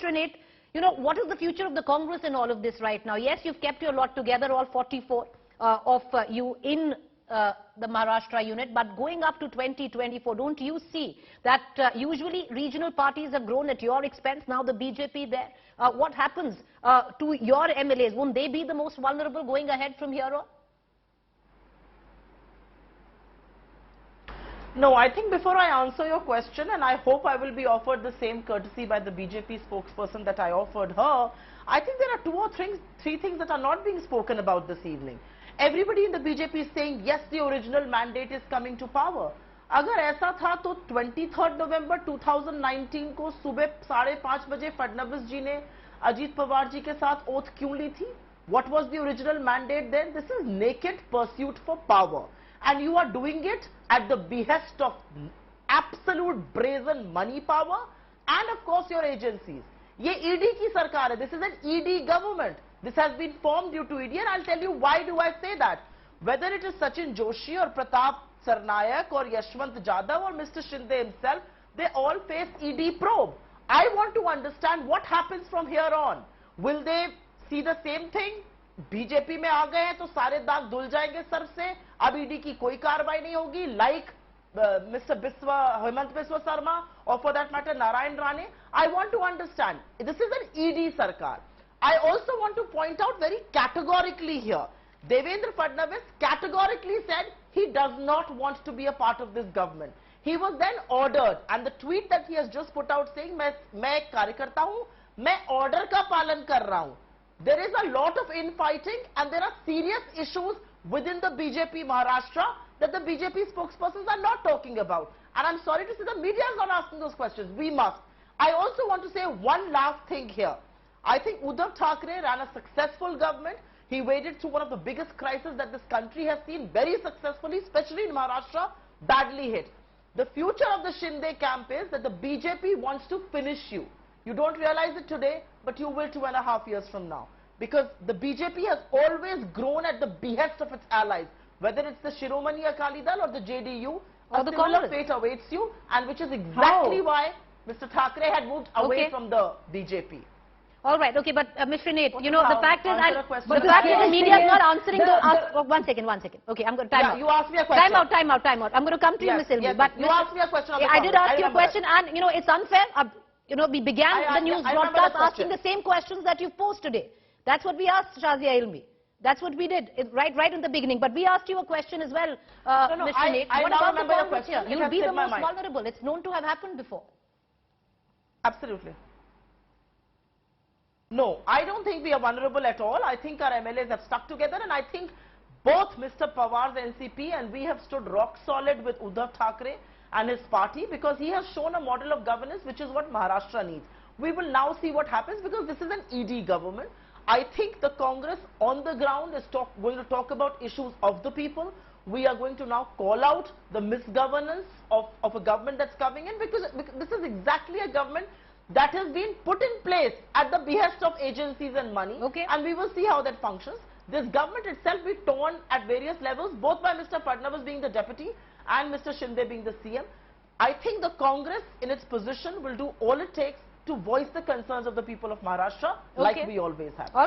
Rene, you know, what is the future of the Congress in all of this right now? Yes, you've kept your lot together, all 44 of you in the Maharashtra unit, but going up to 2024, don't you see that usually regional parties have grown at your expense, now the BJP there? What happens to your MLAs? Won't they be the most vulnerable going ahead from here on? No, I think before I answer your question, and I hope I will be offered the same courtesy by the BJP spokesperson that I offered her, I think there are two or three things that are not being spoken about this evening. Everybody in the BJP is saying, yes, the original mandate is coming to power. अगर ऐसा था तो 23 नवंबर 2019 को सुबह 5:30 बजे फडणवीस जी ने अजीत पवार जी के साथ ओथ क्यों ली थी? What was the original mandate then? This is naked pursuit for power. And you are doing it at the behest of absolute brazen money power and of course your agencies. ये ED की सरकार है. This is an ED government. This has been formed due to ED, and I'll tell you why do I say that. Whether it is Sachin Joshi or Pratap Sarnayak or Yashwant Jadhav or Mr. Shinde himself, they all face ED probe. I want to understand what happens from here on. Will they see the same thing? BJP में आ गए हैं तो सारे दाग धुल जाएंगे sir से, अब ईडी की कोई कार्रवाई नहीं होगी, like mister Hemant Biswa Sharma or for that matter Narayan Rane. I want to understand, this is an ED sarkar. I also want to point out very categorically here, Devendra Fadnavis categorically said he does not want to be a part of this government. He was then ordered, and the tweet that he has just put out saying मैं एक कार्यकर्ता हूं, मैं order का पालन कर रहा हूं. There is a lot of infighting and there are serious issues within the BJP Maharashtra that the BJP spokespersons are not talking about. And I'm sorry to say the media is not asking those questions. We must. I also want to say one last thing here. I think Uddhav Thackeray ran a successful government. He waded through one of the biggest crises that this country has seen very successfully, especially in Maharashtra, badly hit. The future of the Shinde camp is that the BJP wants to finish you. You don't realize it today, but you will 2.5 years from now. Because the BJP has always grown at the behest of its allies. Whether it's the Shiromani Akali Dal or the JDU, a similar fate awaits you, and which is exactly why Mr. Thackeray had moved away from the BJP. All right, okay, but Ms. Rene, you know, the fact is the media is not answering one second. Okay, I'm going to time out. You asked me a question. Time out. I'm going to come to you, Ms. Ilmi. But you asked me a question. I did ask you a question, and you know, it's unfair. You know, we began the news broadcast asking the same questions that you've posed today. That's what we asked Shazia Ilmi. That's what we did, right in the beginning. But we asked you a question as well, Ms. Rene. What about the Congress here? You'll be the most vulnerable. It's known to have happened before. Absolutely. No, I don't think we are vulnerable at all. I think our MLAs have stuck together, and I think both Mr. Pawar's NCP and we have stood rock solid with Uddhav Thackeray and his party, because he has shown a model of governance which is what Maharashtra needs. We will now see what happens, because this is an ED government. I think the Congress on the ground is going to talk about issues of the people. We are going to now call out the misgovernance of a government that's coming in, because this is exactly a government that has been put in place at the behest of agencies and money. Okay. And we will see how that functions. This government itself will be torn at various levels, both by Mr. Fadnavis being the deputy and Mr. Shinde being the CM. I think the Congress in its position will do all it takes to voice the concerns of the people of Maharashtra, like we always have.